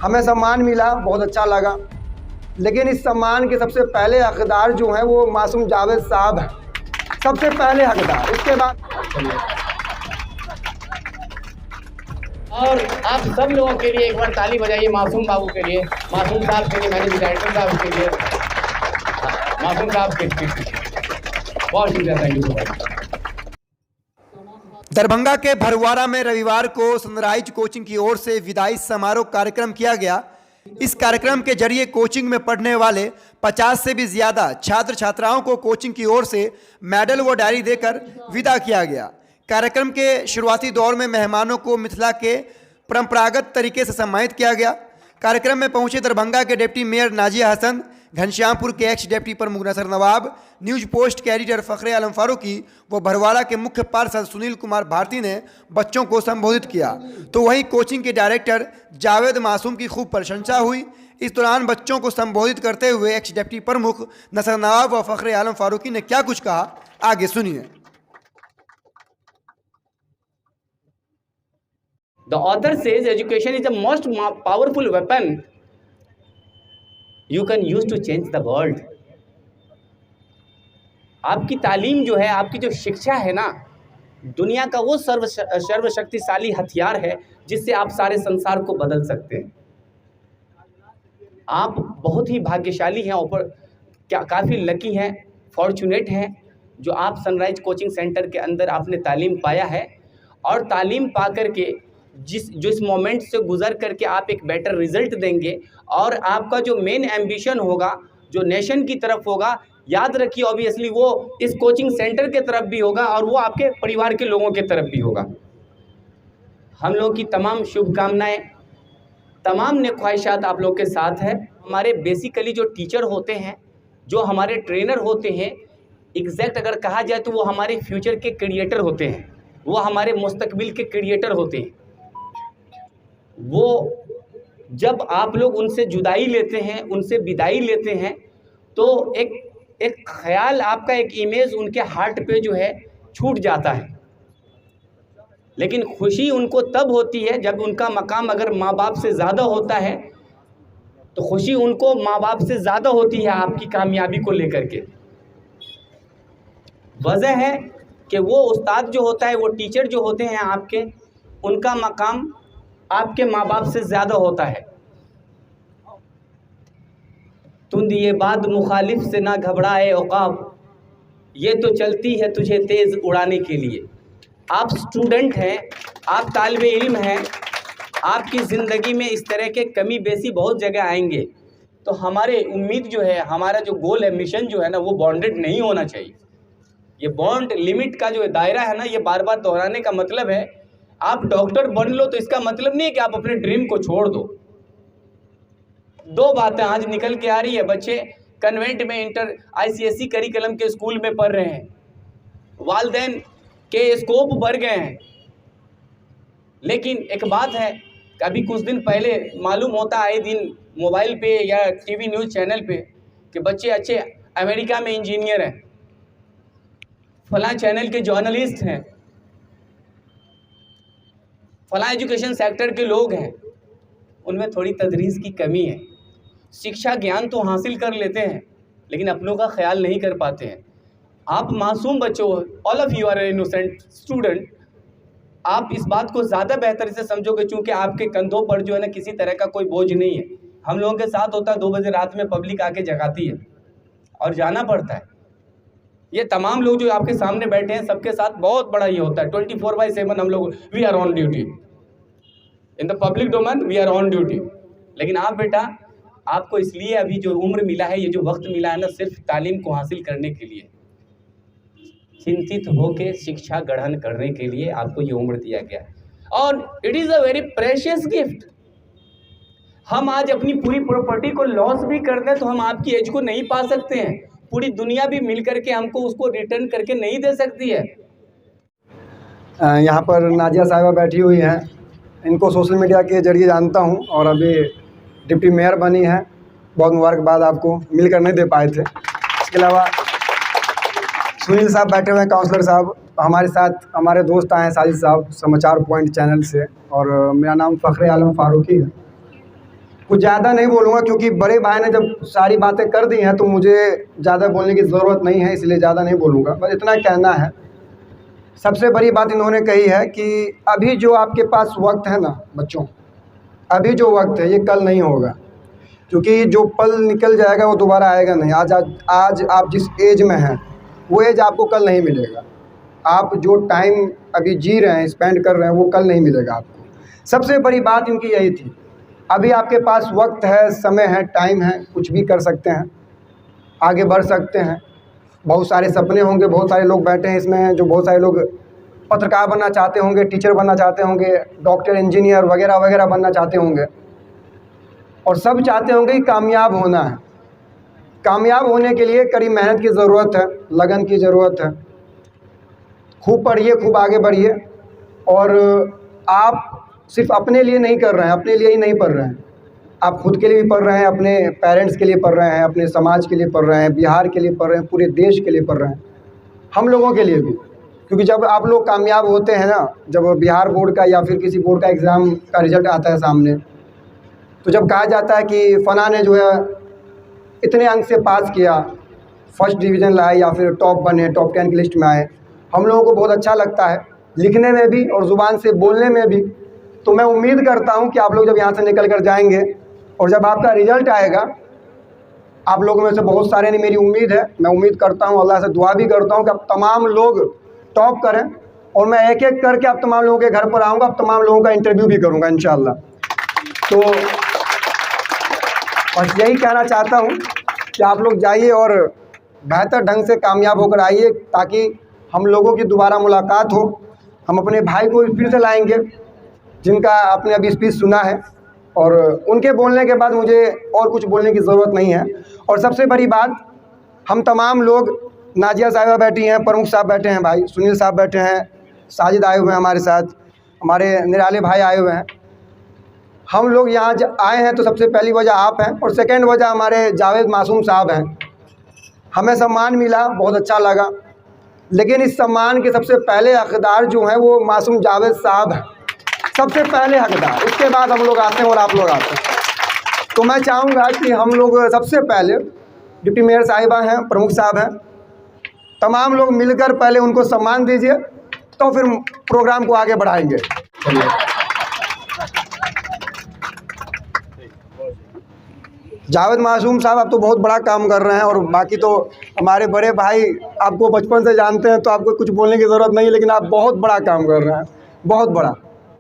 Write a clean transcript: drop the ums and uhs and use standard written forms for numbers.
हमें सम्मान मिला, बहुत अच्छा लगा। लेकिन इस सम्मान के सबसे पहले हकदार जो हैं वो मासूम जावेद साहब हैं, सबसे पहले हकदार। इसके बाद और आप सब लोगों के लिए एक बार ताली बजाइए मासूम बाबू के लिए, मासूम साहब के लिए, मैनेजिंग डायरेक्टर साहब के लिए, मासूम साहब के लिए बहुत शुक्रिया, thank you so much. Darbhanga के भरवाड़ा में रविवार को सनराइज कोचिंग की ओर से विदाई समारोह कार्यक्रम किया गया। इस कार्यक्रम के जरिए कोचिंग में पढ़ने वाले 50 से भी ज्यादा छात्र छात्राओं को कोचिंग की ओर से मेडल व डायरी देकर विदा किया गया। कार्यक्रम के शुरुआती दौर में मेहमानों को मिथिला के परंपरागत तरीके से सम्मानित किया गया। कार्यक्रम में पहुंचे दरभंगा के डिप्टी मेयर नाजिया हसन, घनश्यामपुर के एक्स डिप्टी प्रमुख नसर नवाब, न्यूज पोस्ट के एडिटर फ़खरे आलम फारूकी व भरवाड़ा के मुख्य पार्षद सुनील कुमार भारती ने बच्चों को संबोधित किया। तो वहीं कोचिंग के डायरेक्टर जावेद मासूम की खूब प्रशंसा हुई। इस दौरान बच्चों को संबोधित करते हुए एक्स डिप्टी प्रमुख नसर नवाब व फ़खरे आलम फारूकी ने क्या कुछ कहा, आगे सुनिए। The author says education is the most powerful weapon you can use to change the world. आपकी तालीम जो है, आपकी जो शिक्षा है ना, दुनिया का वो सर्वशक्तिशाली हथियार है जिससे आप सारे संसार को बदल सकते हैं। आप बहुत ही भाग्यशाली हैं, ऊपर काफ़ी लकी हैं, फॉर्चुनेट हैं जो आप सनराइज कोचिंग सेंटर के अंदर आपने तालीम पाया है। और तालीम पा कर के जिस मोमेंट से गुजर करके आप एक बेटर रिजल्ट देंगे और आपका जो मेन एम्बिशन होगा, जो नेशन की तरफ होगा, याद रखिए ऑब्वियसली वो इस कोचिंग सेंटर के तरफ भी होगा और वो आपके परिवार के लोगों के तरफ भी होगा। हम लोगों की तमाम शुभकामनाएं, तमाम ने ख्वाहिशात आप लोग के साथ है। हमारे बेसिकली जो टीचर होते हैं, जो हमारे ट्रेनर होते हैं, एग्जैक्ट अगर कहा जाए तो वो हमारे फ्यूचर के क्रिएटर होते हैं, वो हमारे मुस्तकबिल के क्रिएटर होते हैं। वो जब आप लोग उनसे जुदाई लेते हैं, उनसे विदाई लेते हैं, तो एक ख्याल आपका, एक इमेज उनके हार्ट पे जो है छूट जाता है। लेकिन खुशी उनको तब होती है जब उनका मकाम अगर माँ बाप से ज़्यादा होता है, तो खुशी उनको माँ बाप से ज़्यादा होती है आपकी कामयाबी को लेकर के। वजह है कि वो उस्ताद जो होता है, वो टीचर जो होते हैं आपके, उनका मकाम आपके माँ बाप से ज़्यादा होता है। तुंद ये बात मुखालिफ से ना घबराए औकाब, ये तो चलती है तुझे तेज़ उड़ाने के लिए। आप स्टूडेंट हैं, आप तालिबे इल्म हैं, आपकी ज़िंदगी में इस तरह के कमी बेसी बहुत जगह आएंगे। तो हमारे उम्मीद जो है, हमारा जो गोल है, मिशन जो है ना, वो बॉन्डेड नहीं होना चाहिए। ये बॉन्ड लिमिट का जो दायरा है ना, ये बार बार दोहराने का मतलब है आप डॉक्टर बन लो तो इसका मतलब नहीं है कि आप अपने ड्रीम को छोड़ दो। दो बातें आज निकल के आ रही है, बच्चे कन्वेंट में इंटर ICSE करिकुलम के स्कूल में पढ़ रहे हैं, वालिदैन के स्कोप बढ़ गए हैं। लेकिन एक बात है, अभी कुछ दिन पहले मालूम होता आए दिन मोबाइल पे या टीवी न्यूज़ चैनल पे कि बच्चे अच्छे अमेरिका में इंजीनियर हैं, फलां चैनल के जर्नलिस्ट हैं, फलां एजुकेशन सेक्टर के लोग हैं। उनमें थोड़ी तदरीस की कमी है। शिक्षा ज्ञान तो हासिल कर लेते हैं लेकिन अपनों का ख्याल नहीं कर पाते हैं। आप मासूम बच्चों, all of you are innocent student, आप इस बात को ज़्यादा बेहतर से समझोगे चूँकि आपके कंधों पर जो है ना किसी तरह का कोई बोझ नहीं है। हम लोगों के साथ होता है 2 बजे रात में पब्लिक आके जगाती है और जाना पड़ता है। ये तमाम लोग जो आपके सामने बैठे हैं, सबके साथ बहुत बड़ा ये होता है। 24/7 हम लोग we are on duty in the public domain, we are on duty. लेकिन आप बेटा, आपको इसलिए अभी जो उम्र मिला है, ये जो वक्त मिला है ना, सिर्फ तालीम को हासिल करने के लिए, चिंतित होकर शिक्षा ग्रहण करने के लिए आपको ये उम्र दिया गया है। और it is a very precious gift. हम आज अपनी पूरी प्रॉपर्टी को लॉस भी कर दें तो हम आपकी एज को नहीं पा सकते हैं। पूरी दुनिया भी मिल करके हमको उसको रिटर्न करके नहीं दे सकती है। यहाँ पर नाजिया साहिबा बैठी हुई हैं, इनको सोशल मीडिया के जरिए जानता हूँ और अभी डिप्टी मेयर बनी हैं। बहुत मुबारकबाद, आपको मिलकर नहीं दे पाए थे। इसके अलावा सुनील साहब बैठे हुए हैं, काउंसलर साहब हमारे साथ, हमारे दोस्त आए हैं साजिद साहब समाचार पॉइंट चैनल से, और मेरा नाम फ़खरे आलम फारूकी है। कुछ ज़्यादा नहीं बोलूँगा क्योंकि बड़े भाई ने जब सारी बातें कर दी हैं तो मुझे ज़्यादा बोलने की ज़रूरत नहीं है, इसलिए ज़्यादा नहीं बोलूँगा। बस इतना कहना है, सबसे बड़ी बात इन्होंने कही है कि अभी जो आपके पास वक्त है ना बच्चों, अभी जो वक्त है ये कल नहीं होगा, क्योंकि जो पल निकल जाएगा वो दोबारा आएगा नहीं। आज आप जिस एज में हैं वो एज आपको कल नहीं मिलेगा। आप जो टाइम अभी जी रहे हैं, स्पेंड कर रहे हैं, वो कल नहीं मिलेगा आपको। सबसे बड़ी बात इनकी यही थी, अभी आपके पास वक्त है, समय है, टाइम है, कुछ भी कर सकते हैं, आगे बढ़ सकते हैं। बहुत सारे सपने होंगे, बहुत सारे लोग बैठे हैं इसमें, जो बहुत सारे लोग पत्रकार बनना चाहते होंगे, टीचर बनना चाहते होंगे, डॉक्टर, इंजीनियर वगैरह वगैरह बनना चाहते होंगे, और सब चाहते होंगे कि कामयाब होना है। कामयाब होने के लिए कड़ी मेहनत की ज़रूरत है, लगन की ज़रूरत है। खूब पढ़िए, खूब आगे बढ़िए, और आप सिर्फ अपने लिए नहीं कर रहे हैं, अपने लिए ही नहीं पढ़ रहे हैं, आप खुद के लिए भी पढ़ रहे हैं, अपने पेरेंट्स के लिए पढ़ रहे हैं, अपने समाज के लिए पढ़ रहे हैं, बिहार के लिए पढ़ रहे हैं, पूरे देश के लिए पढ़ रहे हैं, हम लोगों के लिए भी। क्योंकि जब आप लोग कामयाब होते हैं ना, जब बिहार बोर्ड का या फिर किसी बोर्ड का एग्ज़ाम का रिज़ल्ट आता है सामने, तो जब कहा जाता है कि फ़लाँ ने जो है इतने अंक से पास किया, फर्स्ट डिवीज़न लाए या फिर टॉप बने, टॉप 10 की लिस्ट में आए, हम लोगों को बहुत अच्छा लगता है, लिखने में भी और ज़ुबान से बोलने में भी। तो मैं उम्मीद करता हूं कि आप लोग जब यहाँ से निकल कर जाएंगे और जब आपका रिज़ल्ट आएगा, आप लोगों में से बहुत सारे ने, मेरी उम्मीद है, मैं उम्मीद करता हूं, अल्लाह से दुआ भी करता हूं कि आप तमाम लोग टॉप करें, और मैं एक एक करके आप तमाम लोगों के घर पर आऊँगा, आप तमाम लोगों का इंटरव्यू भी करूँगा इंशाअल्लाह। तो बस यही कहना चाहता हूँ कि आप लोग जाइए और बेहतर ढंग से कामयाब होकर आइए, ताकि हम लोगों की दोबारा मुलाकात हो। हम अपने भाई को फिर से लाएंगे जिनका आपने अभी स्पीच सुना है, और उनके बोलने के बाद मुझे और कुछ बोलने की ज़रूरत नहीं है। और सबसे बड़ी बात, हम तमाम लोग, नाजिया साहिबा बैठी हैं, प्रमुख साहब बैठे हैं, भाई सुनील साहब बैठे हैं, साजिद आए हुए हैं हमारे साथ, हमारे निराले भाई आए हुए हैं। हम लोग यहाँ आए हैं तो सबसे पहली वजह आप हैं, और सेकेंड वजह हमारे जावेद मासूम साहब हैं। हमें सम्मान मिला, बहुत अच्छा लगा, लेकिन इस सम्मान के सबसे पहले हकदार जो हैं वो मासूम जावेद साहब हैं, सबसे पहले हकदार। उसके बाद हम लोग आते हैं और आप लोग आते हैं। तो मैं चाहूँगा कि हम लोग सबसे पहले, डिप्टी मेयर साहिबा हैं, प्रमुख साहब हैं, तमाम लोग मिलकर पहले उनको सम्मान दीजिए, तो फिर प्रोग्राम को आगे बढ़ाएंगे। जावेद मासूम साहब, आप तो बहुत बड़ा काम कर रहे हैं, और बाकी तो हमारे बड़े भाई आपको बचपन से जानते हैं, तो आपको कुछ बोलने की ज़रूरत नहीं है, लेकिन आप बहुत बड़ा काम कर रहे हैं, बहुत बड़ा।